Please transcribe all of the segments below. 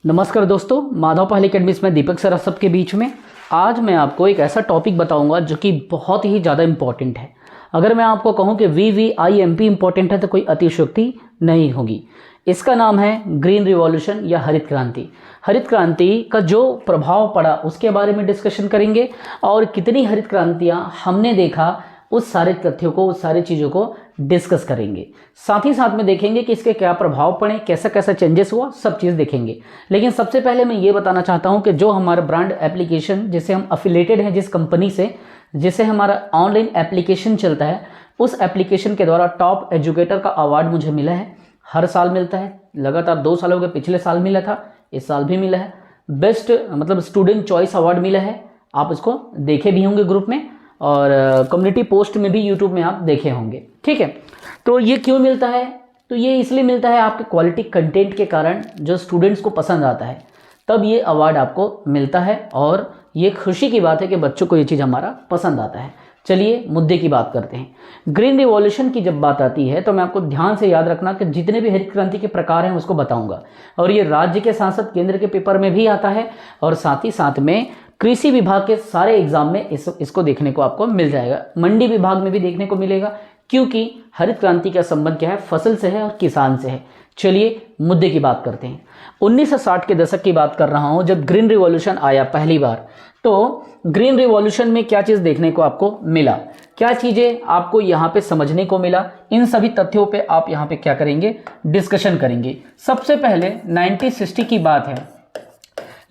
नमस्कार दोस्तों, माधव पहल एकेडमीज में दीपक सर सबके बीच में आज मैं आपको एक ऐसा टॉपिक बताऊंगा जो कि बहुत ही ज़्यादा इम्पॉर्टेंट है। अगर मैं आपको कहूं कि VVIMP इम्पॉर्टेंट है तो कोई अतिशयोक्ति नहीं होगी। इसका नाम है ग्रीन रिवॉल्यूशन या हरित क्रांति। हरित क्रांति का जो प्रभाव पड़ा उसके बारे में डिस्कशन करेंगे और कितनी हरित क्रांतियाँ हमने देखा उस सारे तथ्यों को, उस सारी चीज़ों को डिस्कस करेंगे। साथ ही साथ में देखेंगे कि इसके क्या प्रभाव पड़े, कैसा कैसा चेंजेस हुआ, सब चीज़ देखेंगे। लेकिन सबसे पहले मैं ये बताना चाहता हूँ कि जो हमारा ब्रांड एप्लीकेशन जिसे हम अफिलेटेड हैं, जिस कंपनी से जिसे हमारा ऑनलाइन एप्लीकेशन चलता है, उस एप्लीकेशन के द्वारा टॉप एजुकेटर का अवार्ड मुझे मिला है। हर साल मिलता है, लगातार 2 साल हो गए। पिछले साल मिला था, इस साल भी मिला है। बेस्ट मतलब स्टूडेंट चॉइस अवार्ड मिला है। आप इसको देखे भी होंगे ग्रुप में और कम्युनिटी पोस्ट में भी यूट्यूब में आप देखे होंगे। ठीक है, तो ये क्यों मिलता है? तो ये इसलिए मिलता है आपके क्वालिटी कंटेंट के कारण, जो स्टूडेंट्स को पसंद आता है तब ये अवार्ड आपको मिलता है। और ये खुशी की बात है कि बच्चों को ये चीज़ हमारा पसंद आता है। चलिए मुद्दे की बात करते हैं। ग्रीन रिवॉल्यूशन की जब बात आती है तो मैं आपको ध्यान से याद रखना कि जितने भी हरित क्रांति के प्रकार हैं उसको बताऊंगा। और ये राज्य के साथ साथ केंद्र के पेपर में भी आता है और साथ ही साथ में कृषि विभाग के सारे एग्जाम में इसको देखने को आपको मिल जाएगा। मंडी विभाग में भी देखने को मिलेगा, क्योंकि हरित क्रांति का संबंध क्या है? फसल से है और किसान से है। चलिए मुद्दे की बात करते हैं। 1960 के दशक की बात कर रहा हूं, जब ग्रीन रिवॉल्यूशन आया पहली बार। तो ग्रीन रिवॉल्यूशन में क्या चीज़ देखने को आपको मिला, क्या चीज़ें आपको यहाँ पे समझने को मिला, इन सभी तथ्यों पे आप यहाँ पे क्या करेंगे? डिस्कशन करेंगे। सबसे पहले 1960 की बात है।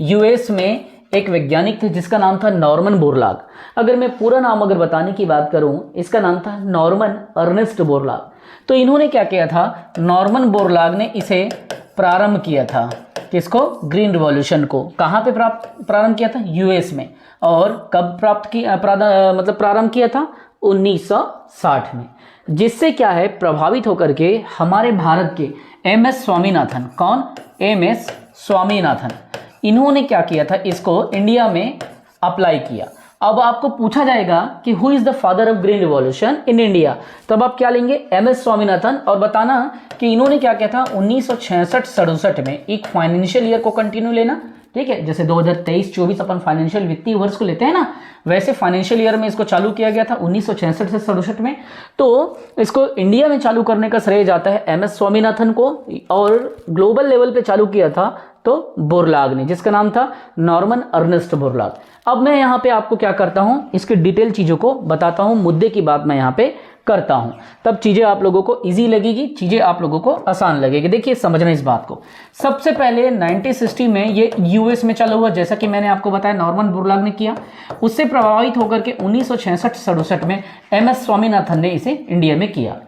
यूएस में एक वैज्ञानिक थे जिसका नाम था नॉर्मन बोरलॉग। अगर मैं पूरा नाम अगर बताने की बात करूं, इसका नाम था नॉर्मन अर्नेस्ट बोरलॉग। तो इन्होंने क्या किया था? नॉर्मन बोरलॉग ने इसे प्रारंभ किया था। किसको? ग्रीन रिवॉल्यूशन को। कहाँ पे प्रारंभ किया था? यूएस में। और कब प्रारंभ किया था? 1960 में। जिससे क्या है, प्रभावित होकर के हमारे भारत के MS स्वामीनाथन। कौन? MS स्वामीनाथन। इन्होंने क्या किया था? इसको इंडिया में अप्लाई किया। अब आपको पूछा जाएगा कि who is the father of green revolution in India, तब आप क्या लेंगे? MS स्वामीनाथन। और बताना कि इन्होंने क्या किया था? 1966-67 में एक फाइनेंशियल ईयर को कंटिन्यू लेना। ठीक है, जैसे 2023-24 अपन फाइनेंशियल वित्तीय वर्ष को लेते हैं ना, वैसे फाइनेंशियल ईयर में इसको चालू किया गया था 1966 से 67 में। तो इसको इंडिया में चालू करने का श्रेय जाता है MS स्वामीनाथन को, और ग्लोबल लेवल पे चालू किया था तो बोरलॉग ने, जिसका नाम था नॉर्मन अर्नेस्ट बोरलॉग। अब मैं यहाँ पे आपको क्या करता हूँ, इसके डिटेल चीज़ों को बताता हूँ, मुद्दे की बात मैं यहाँ पे करता हूँ, तब चीज़ें आप लोगों को इजी लगेगी, चीज़ें आप लोगों को आसान लगेगी। देखिए समझना इस बात को। सबसे पहले 1960 में ये यूएस में चालू हुआ, जैसा कि मैंने आपको बताया नॉर्मन बोरलॉग ने किया। उससे प्रभावित होकर के 1966-67 में MS स्वामीनाथन ने इसे इंडिया में किया।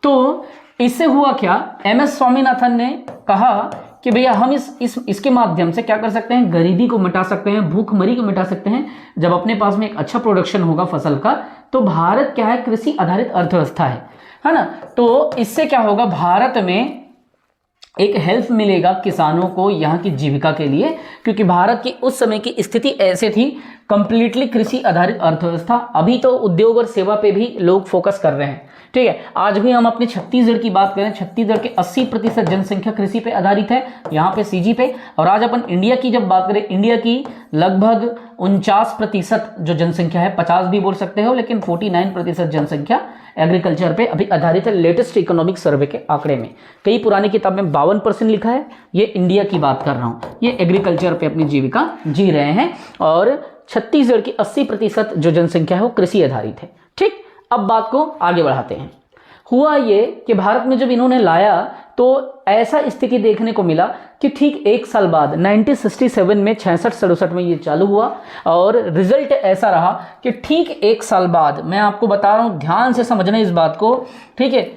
तो इससे हुआ क्या? MS स्वामीनाथन ने कहा कि भैया हम इसके माध्यम से क्या कर सकते हैं? गरीबी को मिटा सकते हैं, भूखमरी को मिटा सकते हैं। जब अपने पास में एक अच्छा प्रोडक्शन होगा फसल का, तो भारत क्या है? कृषि आधारित अर्थव्यवस्था है ना। तो इससे क्या होगा? भारत में एक हेल्प मिलेगा किसानों को यहाँ की जीविका के लिए, क्योंकि भारत की उस समय की स्थिति ऐसे थी, कंप्लीटली कृषि आधारित अर्थव्यवस्था। अभी तो उद्योग और सेवा पे भी लोग फोकस कर रहे हैं। ठीक है, आज भी हम अपने छत्तीसगढ़ की बात करें, छत्तीसगढ़ के 80% जनसंख्या कृषि पे आधारित है, यहाँ पे CG पे। और आज अपन इंडिया की जब बात करें, इंडिया की लगभग 49% जो जनसंख्या है, 50 भी बोल सकते हो, लेकिन 49% जनसंख्या एग्रीकल्चर पे अभी आधारित है। लेटेस्ट इकोनॉमिक सर्वे के आंकड़े में, कई पुरानी किताब में 52% लिखा है। ये इंडिया की बात कर रहा हूँ, ये एग्रीकल्चर पे अपनी जीविका जी रहे हैं। और छत्तीसगढ़ की 80% जो जनसंख्या है वो कृषि आधारित है। ठीक, अब बात को आगे बढ़ाते हैं। हुआ ये कि भारत में जब इन्होंने लाया तो ऐसा स्थिति देखने को मिला कि ठीक 1 साल बाद 1967 में 66-67 में ये चालू हुआ, और रिजल्ट ऐसा रहा कि ठीक 1 साल बाद, मैं आपको बता रहा हूं, ध्यान से समझना इस बात को। ठीक है,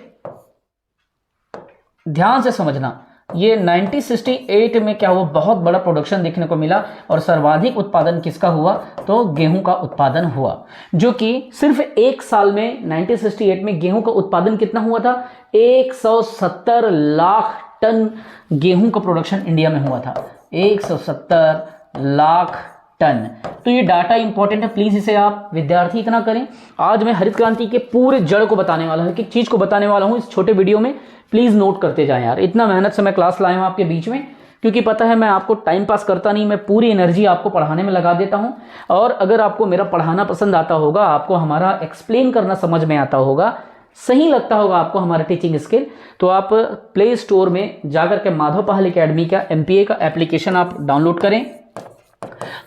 ध्यान से समझना। ये 1968 में क्या हुआ? बहुत बड़ा प्रोडक्शन देखने को मिला, और सर्वाधिक उत्पादन किसका हुआ? तो गेहूं का उत्पादन हुआ, जो कि सिर्फ 1 साल में 1968 में गेहूं का उत्पादन कितना हुआ था? 170 लाख टन गेहूं का प्रोडक्शन इंडिया में हुआ था। 170 लाख टन। तो ये डाटा इंपॉर्टेंट है, प्लीज इसे आप विद्यार्थी इतना करें। आज मैं हरित क्रांति के पूरे जड़ को बताने वाला हूं, एक एक चीज को बताने वाला हूं इस छोटे वीडियो में। प्लीज नोट करते जाएं यार, इतना मेहनत से मैं क्लास लाया हूं आपके बीच में, क्योंकि पता है मैं आपको टाइम पास करता नहीं, मैं पूरी एनर्जी आपको पढ़ाने में लगा देता हूँ। और अगर आपको मेरा पढ़ाना पसंद आता होगा, आपको हमारा एक्सप्लेन करना समझ में आता होगा, सही लगता होगा आपको हमारा टीचिंग स्किल, तो आप प्ले स्टोर में जाकर के माधव पहल अकेडमी का MPA का एप्लीकेशन आप डाउनलोड करें।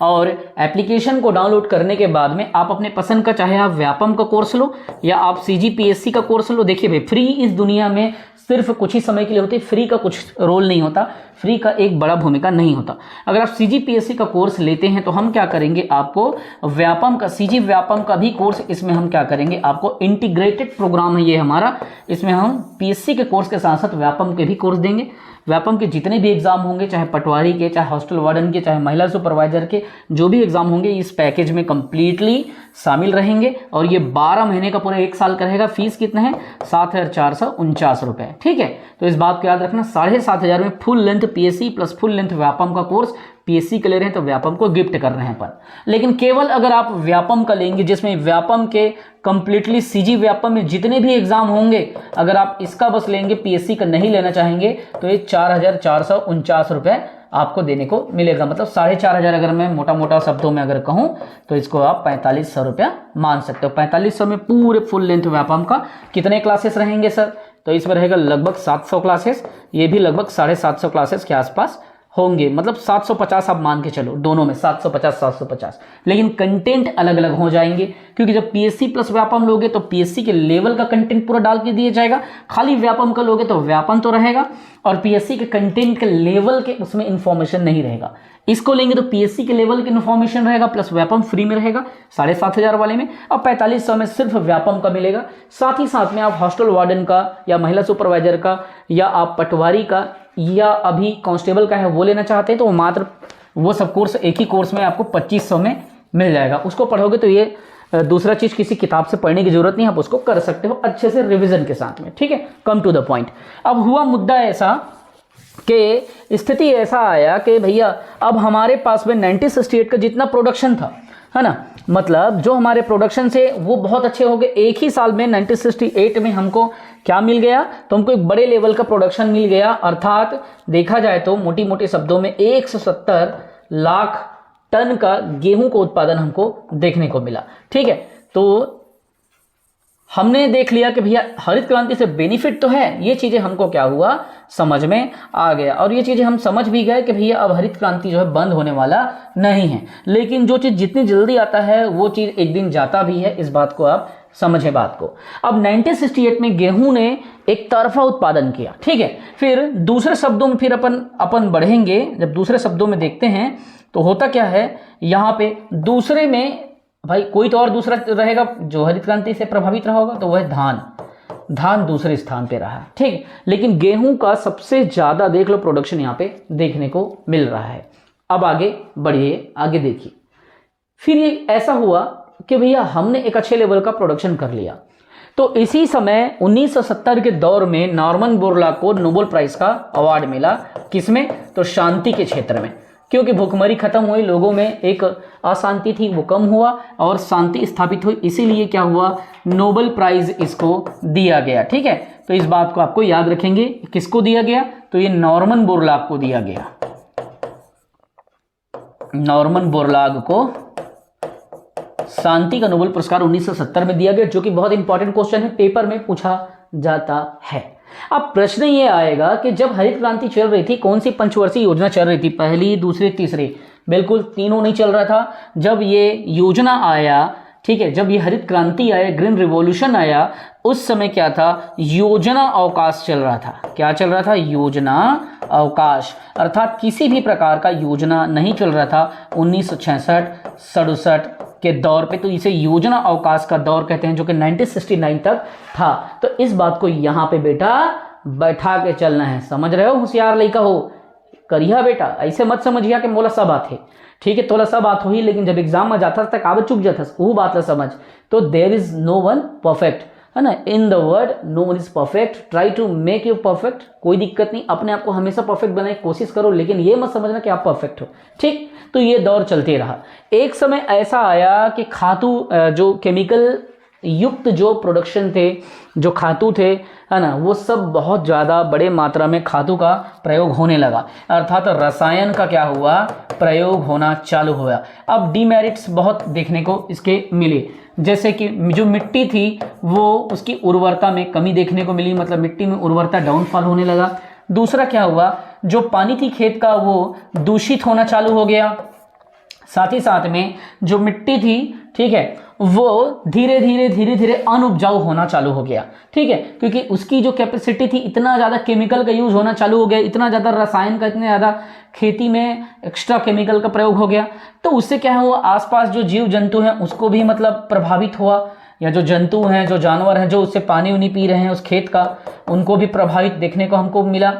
और एप्लीकेशन को डाउनलोड करने के बाद में आप अपने पसंद का, चाहे आप व्यापम का कोर्स लो या आप CGPSC का कोर्स लो। देखिए भाई, फ्री इस दुनिया में सिर्फ कुछ ही समय के लिए होती है, फ्री का कुछ रोल नहीं होता, फ्री का एक बड़ा भूमिका नहीं होता। अगर आप CGPSC का कोर्स लेते हैं तो हम क्या करेंगे, आपको व्यापम का, CG व्यापम का भी कोर्स इसमें हम क्या करेंगे, आपको इंटीग्रेटेड प्रोग्राम है ये हमारा, इसमें हम PSC के कोर्स के साथ साथ व्यापम के भी कोर्स देंगे। व्यापम के जितने भी एग्जाम होंगे, चाहे पटवारी के, चाहे हॉस्टल वार्डन के, चाहे महिला सुपरवाइजर के, जो भी एग्जाम होंगे इस पैकेज में कंप्लीटली शामिल रहेंगे। और ये 12 महीने का पूरा 1 साल का रहेगा। फीस कितना है, 7,449 रुपये। ठीक है, तो इस बात को याद रखना। 7,500 में full length PSC plus full length Vyapam का कोर्स PSC के ले रहे हैं तो व्यापम को गिफ्ट कर रहे हैं पर। लेकिन केवल अगर आप व्यापम का लेंगे, जिसमें व्यापम के कंप्लीटली CG व्यापम में जितने भी एग्जाम होंगे, अगर आप इसका बस लेंगे, PSC का नहीं लेना चाहेंगे, तो ये 4,449 रुपये आपको देने को मिलेगा। मतलब 4,500 अगर मैं मोटा मोटा शब्दों में अगर कहूँ तो इसको आप 4,500 रुपया मान सकते हो। 4,500 में पूरे फुल लेंथ व्यापम का कितने क्लासेस रहेंगे सर, तो इसमें रहेगा लगभग 700 क्लासेस। ये भी लगभग 750 क्लासेस के आसपास होंगे। मतलब 750 आप मान के चलो, दोनों में 750 750। लेकिन कंटेंट अलग अलग हो जाएंगे, क्योंकि जब PSC प्लस व्यापम लोगे तो PSC के लेवल का कंटेंट पूरा डाल के दिया जाएगा। खाली व्यापम का लोगे तो व्यापम तो रहेगा और PSC के कंटेंट के लेवल के उसमें इंफॉर्मेशन नहीं रहेगा। इसको लेंगे तो PSC के लेवल की इन्फॉर्मेशन रहेगा प्लस व्यापम फ्री में रहेगा 7,500 वाले में। और 4,500 में सिर्फ व्यापम का मिलेगा। साथ ही साथ में आप हॉस्टल वार्डन का या महिला सुपरवाइजर का या आप पटवारी का या अभी कांस्टेबल का है वो लेना चाहते हैं तो मात्र वो सब कोर्स एक ही कोर्स में आपको 2,500 में मिल जाएगा। उसको पढ़ोगे तो ये दूसरा चीज़ किसी किताब से पढ़ने की जरूरत नहीं, आप उसको कर सकते हो अच्छे से रिवीजन के साथ में। ठीक है, कम टू द पॉइंट। अब हुआ मुद्दा ऐसा कि स्थिति ऐसा आया कि भैया अब हमारे पास में 1968 का जितना प्रोडक्शन था, है ना, मतलब जो हमारे प्रोडक्शन से वो बहुत अच्छे हो गए। एक ही साल में 1968 में हमको क्या मिल गया, तो हमको एक बड़े लेवल का प्रोडक्शन मिल गया। अर्थात देखा जाए तो मोटी मोटी शब्दों में 170 लाख टन का गेहूं का उत्पादन हमको देखने को मिला। ठीक है, तो हमने देख लिया कि भैया हरित क्रांति से बेनिफिट तो है, ये चीजें हमको क्या हुआ समझ में आ गया। और ये चीजें हम समझ भी गए कि भैया अब हरित क्रांति जो है बंद होने वाला नहीं है। लेकिन जो चीज जितनी जल्दी आता है वो चीज एक दिन जाता भी है, इस बात को आप समझे बात को। अब 1968 में गेहूं ने एक तरफा उत्पादन किया। ठीक है, फिर दूसरे शब्दों में फिर अपन बढ़ेंगे। जब दूसरे शब्दों में देखते हैं तो होता क्या है, यहाँ पे दूसरे में भाई कोई तो और दूसरा रहेगा जो हरित क्रांति से प्रभावित रहा होगा, तो वह है धान। धान दूसरे स्थान पे रहा। ठीक, लेकिन गेहूं का सबसे ज्यादा देख लो प्रोडक्शन यहाँ पे देखने को मिल रहा है। अब आगे बढ़िए, आगे देखिए। फिर ये ऐसा हुआ कि भैया हमने एक अच्छे लेवल का प्रोडक्शन कर लिया, तो इसी समय 1970 के दौर में नॉर्मन बोरलॉग को नोबेल प्राइज का अवार्ड मिला। किसमें, तो शांति के क्षेत्र में। क्योंकि भूखमरी खत्म हुई, लोगों में एक अशांति थी वो कम हुआ और शांति स्थापित हुई, इसीलिए क्या हुआ, नोबेल प्राइज इसको दिया गया। ठीक है, तो इस बात को आपको याद रखेंगे। किसको दिया गया, तो ये नॉर्मन बोरलॉग को दिया गया। नॉर्मन बोरलॉग को शांति का नोबेल पुरस्कार 1970 में दिया गया, जो कि बहुत इंपॉर्टेंट क्वेश्चन है, पेपर में पूछा जाता है। अब प्रश्न ये आएगा कि जब हरित क्रांति चल रही थी, कौन सी पंचवर्षीय योजना चल रही थी, पहली, दूसरी, तीसरी, बिल्कुल तीनों नहीं चल रहा था। जब ये योजना आया, ठीक है, जब ये हरित क्रांति आया, ग्रीन रिवॉल्यूशन आया, उस समय क्या था, योजना अवकाश चल रहा था। क्या चल रहा था, योजना अवकाश, अर्थात किसी भी प्रकार का योजना नहीं चल रहा था 1966-67 के दौर पे, तो इसे योजना अवकाश का दौर कहते हैं, जो कि 1969 तक था। तो इस बात को यहाँ पे बेटा बैठा के चलना है, समझ रहे हो, होशियार लड़का हो, करिया बेटा, ऐसे मत समझिया कि मोला सब बात है। ठीक है, थोड़ा सा बात हुई, लेकिन जब एग्जाम में जाता तक आवे चुक जाता वो बात ला समझ। तो there is no one perfect, है ना, in the word no one is perfect, try to make you perfect. कोई दिक्कत नहीं, अपने आप को हमेशा परफेक्ट बनाने की कोशिश करो, लेकिन ये मत समझना कि आप परफेक्ट हो। ठीक, तो ये दौर चलते रहा। एक समय ऐसा आया कि खातू जो केमिकल युक्त जो प्रोडक्शन थे, जो खातू थे, है ना, वो सब बहुत ज़्यादा बड़े मात्रा में खातू का प्रयोग होने लगा, अर्थात रसायन का क्या हुआ, प्रयोग होना चालू हुआ। अब डीमेरिट्स बहुत देखने को इसके मिले, जैसे कि जो मिट्टी थी वो उसकी उर्वरता में कमी देखने को मिली, मतलब मिट्टी में उर्वरता डाउनफॉल होने लगा। दूसरा क्या हुआ, जो पानी थी खेत का वो दूषित होना चालू हो गया। साथ ही साथ में जो मिट्टी थी, ठीक है, वो धीरे धीरे अनउपजाऊ होना चालू हो गया, ठीक है, क्योंकि उसकी जो कैपेसिटी थी, इतना ज़्यादा केमिकल का यूज़ होना चालू हो गया, इतना ज़्यादा रसायन का, इतने ज़्यादा खेती में एक्स्ट्रा केमिकल का प्रयोग हो गया। तो उससे क्या हुआ, आसपास जो जीव जंतु हैं उसको भी मतलब प्रभावित हुआ, या जो जंतु हैं, जो जानवर हैं, जो उससे पानी उनी पी रहे हैं उस खेत का, उनको भी प्रभावित देखने को हमको मिला।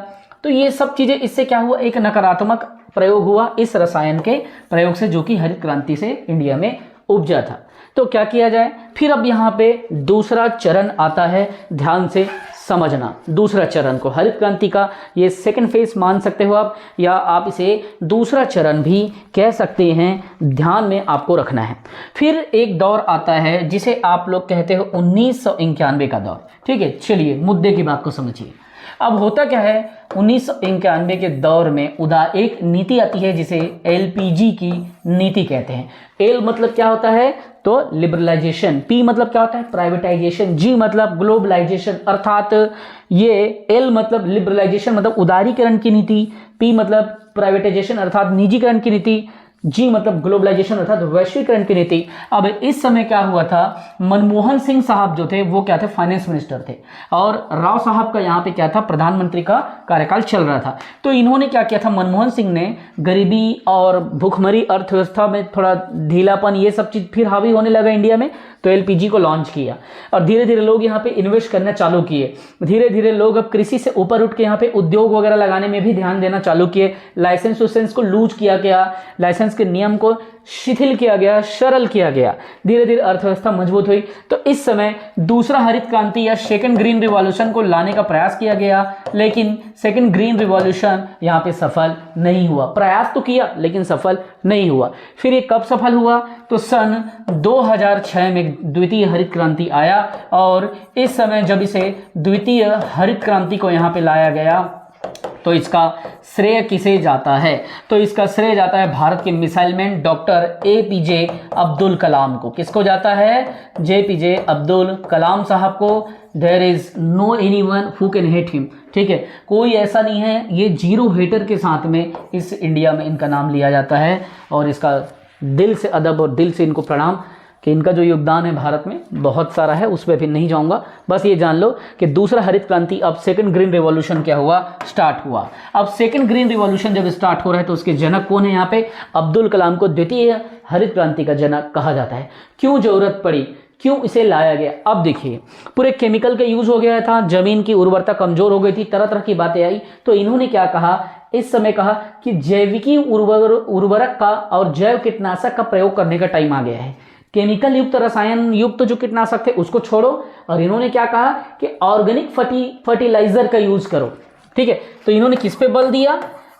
तो ये सब चीज़ें, इससे क्या हुआ, एक नकारात्मक प्रयोग हुआ इस रसायन के प्रयोग से, जो कि हरित क्रांति से इंडिया में उपजा था। तो क्या किया जाए, फिर अब यहाँ पे दूसरा चरण आता है, ध्यान से समझना दूसरा चरण को, हरित क्रांति का ये सेकंड फेज मान सकते हो आप, या आप इसे दूसरा चरण भी कह सकते हैं, ध्यान में आपको रखना है। फिर एक दौर आता है जिसे आप लोग कहते हो 1991 का दौर, ठीक है। चलिए मुद्दे की बात को समझिए। अब होता क्या है, 1991 के दौर में एक नीति आती है जिसे एलपीजी की नीति कहते हैं। एल मतलब क्या होता है, तो लिबरलाइजेशन, पी मतलब क्या होता है, प्राइवेटाइजेशन, जी मतलब ग्लोबलाइजेशन, अर्थात ये एल मतलब लिबरलाइजेशन मतलब उदारीकरण की नीति, पी मतलब प्राइवेटाइजेशन अर्थात निजीकरण की नीति, जी मतलब ग्लोबलाइजेशन अर्थात वैश्वीकरण की नीति। अब इस समय क्या हुआ था, मनमोहन सिंह साहब जो थे वो क्या थे, फाइनेंस मिनिस्टर थे, और राव साहब का यहाँ पे क्या था, प्रधानमंत्री का कार्यकाल चल रहा था। तो इन्होंने क्या किया था, मनमोहन सिंह ने गरीबी और भूखमरी अर्थव्यवस्था में थोड़ा ढीलापन, ये सब चीज़ फिर हावी होने लगा इंडिया में, तो एलपीजी को लॉन्च किया और धीरे धीरे लोग यहाँ पे इन्वेस्ट करना चालू किए। धीरे धीरे लोग अब कृषि से ऊपर उठ के यहाँ पे उद्योग वगैरह लगाने में भी ध्यान देना चालू किए। लाइसेंस को लूज किया गया, लाइसेंस के नियम को शिथिल किया गया, सरल किया गया, धीरे धीरे अर्थव्यवस्था मजबूत हुई। तो इस समय दूसरा हरित क्रांति या सेकंड ग्रीन रिवॉल्यूशन को लाने का प्रयास किया गया, लेकिन सेकंड ग्रीन रिवॉल्यूशन यहाँ पे सफल नहीं हुआ। प्रयास तो किया लेकिन सफल नहीं हुआ। फिर ये कब सफल हुआ, तो सन 2006 में द्वितीय हरित क्रांति आया, और इस समय जब इसे द्वितीय हरित क्रांति को यहाँ पे लाया गया तो इसका श्रेय किसे जाता है, तो इसका श्रेय जाता है भारत के missile man doctor APJ Abdul Kalam को। किसको जाता है, जेपीजे अब्दुल कलाम साहब को। There is no anyone who can hate him, ठीक है, कोई ऐसा नहीं है, ये जीरो हेटर के साथ में इस इंडिया में इनका नाम लिया जाता है, और इसका दिल से अदब और दिल से इनको प्रणाम कि इनका जो योगदान है भारत में बहुत सारा है, उस पर भी नहीं जाऊंगा। बस ये जान लो कि दूसरा हरित क्रांति, अब सेकंड ग्रीन रिवॉल्यूशन क्या हुआ, स्टार्ट हुआ। अब सेकंड ग्रीन रिवॉल्यूशन जब स्टार्ट हो रहा है तो उसके जनक कौन है, यहाँ पे अब्दुल कलाम को द्वितीय हरित क्रांति का जनक कहा जाता है। क्यों जरूरत पड़ी, क्यों इसे लाया गया, अब देखिए, पूरे केमिकल का यूज हो गया था, जमीन की उर्वरता कमजोर हो गई थी, तरह तरह की बातें आई। तो इन्होंने क्या कहा, इस समय कहा कि जैविकी उर्वरक का और जैव कीटनाशक का प्रयोग करने का टाइम आ गया है। केमिकल युक्त, रसायन युक्त जो कीटनाशक थे उसको छोड़ो, और इन्होंने क्या कहा कि ऑर्गेनिक फर्टिलाइजर का यूज करो, ठीक है। तो इन्होंने किस पे बल दिया,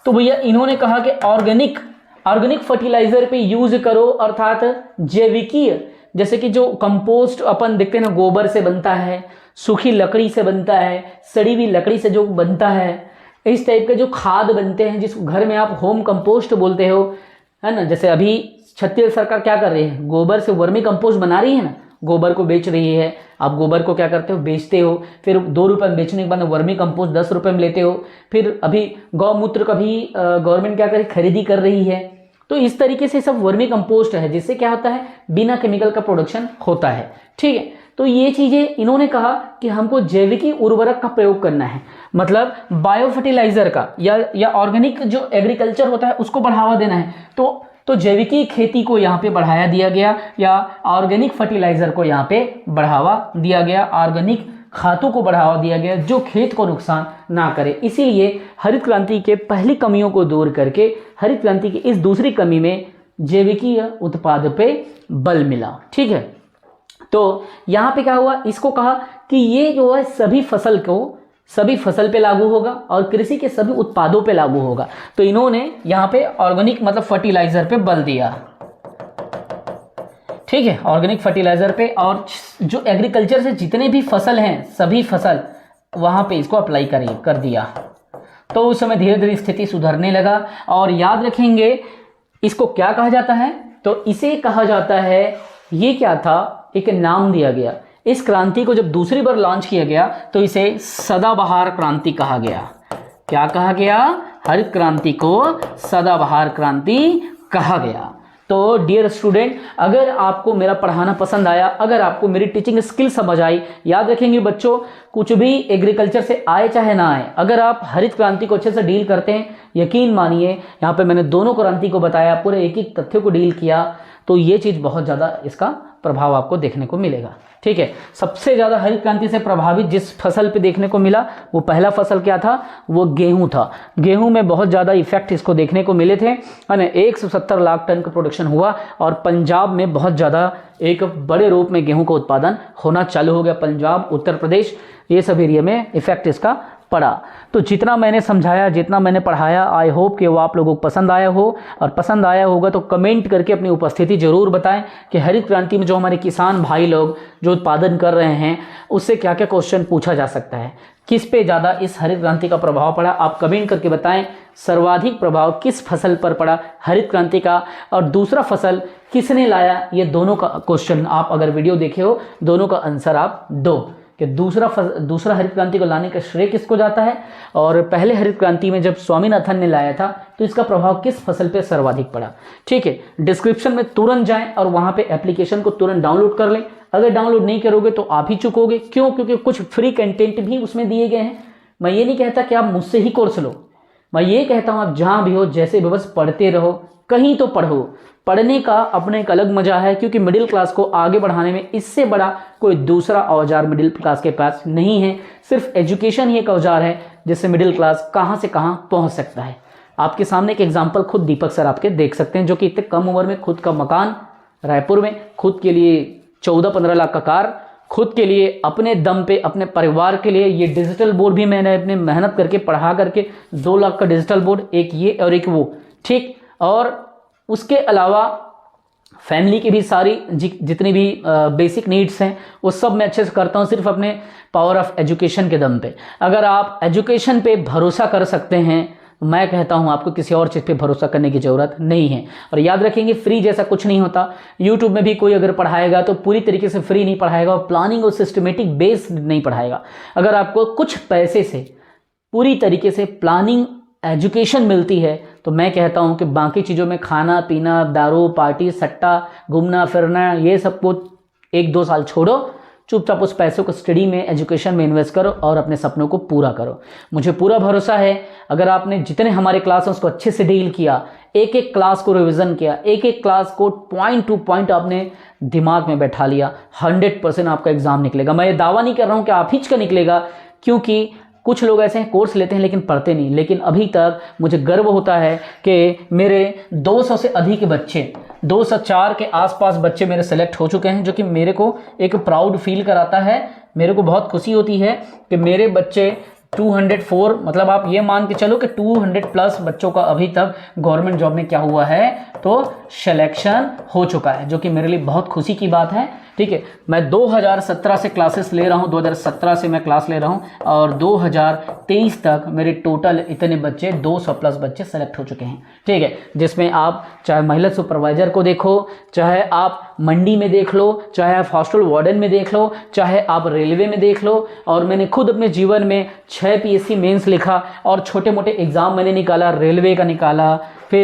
तो भैया इन्होंने कहा कि ऑर्गेनिक फर्टिलाइजर पे यूज करो, अर्थात जैविकीय, जैसे कि जो कंपोस्ट अपन देखते हैं ना, गोबर से बनता है, सूखी लकड़ी से बनता है, सड़ी हुई लकड़ी से जो बनता है, इस टाइप के जो खाद बनते हैं, जिस घर में आप होम कंपोस्ट बोलते हो, है ना। जैसे अभी छत्तीसगढ़ सरकार क्या कर रही है, गोबर से वर्मी कंपोस्ट बना रही है ना, गोबर को बेच रही है। आप गोबर को क्या करते हो, बेचते हो, फिर 2 रुपये में बेचने के बाद वर्मी कंपोस्ट 10 रुपये में लेते हो। फिर अभी गौमूत्र का भी गवर्नमेंट क्या करे, खरीदी कर रही है। तो इस तरीके से सब वर्मी कंपोस्ट है, जिससे क्या होता है, बिना केमिकल का प्रोडक्शन होता है, ठीक है। तो ये चीज़ें इन्होंने कहा कि हमको जैविकी उर्वरक का प्रयोग करना है, मतलब बायो फर्टिलाइजर का या ऑर्गेनिक जो एग्रीकल्चर होता है उसको बढ़ावा देना है। तो जैविकी खेती को यहाँ पे बढ़ाया दिया गया, या ऑर्गेनिक फर्टिलाइजर को यहाँ पे बढ़ावा दिया गया, ऑर्गेनिक खादों को बढ़ावा दिया गया जो खेत को नुकसान ना करे। इसीलिए हरित क्रांति के पहली कमियों को दूर करके हरित क्रांति की इस दूसरी कमी में जैविकीय उत्पाद पे बल मिला, ठीक है। तो यहाँ पे क्या हुआ, इसको कहा कि ये जो है सभी फसल पे लागू होगा और कृषि के सभी उत्पादों पे लागू होगा। तो इन्होंने यहाँ पे ऑर्गेनिक मतलब फर्टिलाइजर पे बल दिया। ठीक है, ऑर्गेनिक फर्टिलाइज़र पे, और जो एग्रीकल्चर से जितने भी फसल हैं सभी फसल वहाँ पे इसको अप्लाई कर दिया। तो उस समय धीरे धीरे स्थिति सुधरने लगा। और याद रखेंगे इसको क्या कहा जाता है, तो इसे कहा जाता है, ये क्या था, एक नाम दिया गया। इस क्रांति को जब दूसरी बार लॉन्च किया गया तो इसे सदाबहार क्रांति कहा गया। क्या कहा गया? हरित क्रांति को सदाबहार क्रांति कहा गया। तो डियर स्टूडेंट, अगर आपको मेरा पढ़ाना पसंद आया, अगर आपको मेरी टीचिंग स्किल समझ आई, याद रखेंगे बच्चों, कुछ भी एग्रीकल्चर से आए चाहे ना आए, अगर आप हरित क्रांति को अच्छे से डील करते हैं, यकीन मानिए यहाँ पे मैंने दोनों क्रांति को बताया, पूरे एक एक तथ्य को डील किया, तो ये चीज़ बहुत ज़्यादा इसका प्रभाव आपको देखने को मिलेगा। ठीक है, सबसे ज़्यादा हरित क्रांति से प्रभावित जिस फसल पे देखने को मिला वो पहला फसल क्या था? वो गेहूं था। गेहूं में बहुत ज़्यादा इफेक्ट इसको देखने को मिले थे, है ना। 170 लाख टन का प्रोडक्शन हुआ और पंजाब में बहुत ज़्यादा एक बड़े रूप में गेहूं का उत्पादन होना चालू हो गया। पंजाब, उत्तर प्रदेश, ये सब एरिया में इफेक्ट इसका पड़ा। तो जितना मैंने समझाया, जितना मैंने पढ़ाया, आई होप कि वो आप लोगों को पसंद आया हो, और पसंद आया होगा तो कमेंट करके अपनी उपस्थिति जरूर बताएं कि हरित क्रांति में जो हमारे किसान भाई लोग जो उत्पादन कर रहे हैं उससे क्या क्या क्वेश्चन पूछा जा सकता है, किस पे ज़्यादा इस हरित क्रांति का प्रभाव पड़ा, आप कमेंट करके बताएं। सर्वाधिक प्रभाव किस फसल पर पड़ा हरित क्रांति का, और दूसरा फसल किसने लाया, ये दोनों का क्वेश्चन आप अगर वीडियो देखे हो, दोनों का आंसर आप दो कि दूसरा हरित क्रांति को लाने का श्रेय किसको जाता है, और पहले हरित क्रांति में जब स्वामीनाथन ने लाया था तो इसका प्रभाव किस फसल पे सर्वाधिक पड़ा। ठीक है, डिस्क्रिप्शन में तुरंत जाएं और वहां पे एप्लीकेशन को तुरंत डाउनलोड कर लें। अगर डाउनलोड नहीं करोगे तो आप ही चुकोगे। क्यों? क्योंकि कुछ फ्री कंटेंट भी उसमें दिए गए हैं। मैं ये नहीं कहता कि आप मुझसे ही कोर्स लो, मैं ये कहता हूँ आप जहाँ भी हो, जैसे भी, बस पढ़ते रहो, कहीं तो पढ़ो। पढ़ने का अपना एक अलग मजा है, क्योंकि मिडिल क्लास को आगे बढ़ाने में इससे बड़ा कोई दूसरा औजार मिडिल क्लास के पास नहीं है। सिर्फ एजुकेशन ही एक औजार है जिससे मिडिल क्लास कहाँ से कहाँ पहुँच सकता है। आपके सामने एक एग्जाम्पल खुद दीपक सर आपके देख सकते हैं, जो कि इतने कम उम्र में खुद का मकान रायपुर में, खुद के लिए 14-15 लाख का कार, खुद के लिए अपने दम पे अपने परिवार के लिए ये डिजिटल बोर्ड भी मैंने अपने मेहनत करके पढ़ा करके 2 लाख का डिजिटल बोर्ड, एक ये और एक वो, ठीक। और उसके अलावा फैमिली की भी सारी जितनी भी बेसिक नीड्स हैं वो सब मैं अच्छे से करता हूँ, सिर्फ अपने पावर ऑफ एजुकेशन के दम पे। अगर आप एजुकेशन पे भरोसा कर सकते हैं, मैं कहता हूं आपको किसी और चीज़ पे भरोसा करने की ज़रूरत नहीं है। और याद रखेंगे, फ्री जैसा कुछ नहीं होता। यूट्यूब में भी कोई अगर पढ़ाएगा तो पूरी तरीके से फ्री नहीं पढ़ाएगा, और प्लानिंग और सिस्टमेटिक बेस्ड नहीं पढ़ाएगा। अगर आपको कुछ पैसे से पूरी तरीके से प्लानिंग एजुकेशन मिलती है तो मैं कहता हूं कि बाकी चीज़ों में खाना पीना, दारू, पार्टी, सट्टा, घूमना फिरना, ये सब को 1-2 साल छोड़ो, चुपचाप उस पैसों को स्टडी में, एजुकेशन में इन्वेस्ट करो और अपने सपनों को पूरा करो। मुझे पूरा भरोसा है, अगर आपने जितने हमारे क्लास हैं उसको अच्छे से डील किया, एक एक क्लास को रिवीजन किया, एक एक क्लास को पॉइंट टू पॉइंट आपने दिमाग में बैठा लिया, 100% आपका एग्जाम निकलेगा। मैं ये दावा नहीं कर रहा हूँ कि आप हिच का निकलेगा, क्योंकि कुछ लोग ऐसे हैं कोर्स लेते हैं लेकिन पढ़ते नहीं। लेकिन अभी तक मुझे गर्व होता है कि मेरे 200 से अधिक बच्चे, 204 के आसपास बच्चे मेरे सेलेक्ट हो चुके हैं, जो कि मेरे को एक प्राउड फील कराता है। मेरे को बहुत खुशी होती है कि मेरे बच्चे 204, मतलब आप ये मान के चलो कि 200+ बच्चों का अभी तक गवर्नमेंट जॉब में क्या हुआ है, तो सिलेक्शन हो चुका है, जो कि मेरे लिए बहुत खुशी की बात है। ठीक है, मैं 2017 से क्लासेस ले रहा हूँ, 2017 से मैं क्लास ले रहा हूँ, और 2023 तक मेरे टोटल इतने बच्चे 200+ बच्चे सेलेक्ट हो चुके हैं। ठीक है, जिसमें आप चाहे महिला सुपरवाइजर को देखो, चाहे आप मंडी में देख लो, चाहे आप हॉस्टल वार्डन में देख लो, चाहे आप रेलवे में देख लो। और मैंने खुद अपने जीवन में 6 PSC मेंस लिखा और छोटे मोटे एग्जाम मैंने निकाला, रेलवे का निकाला, फिर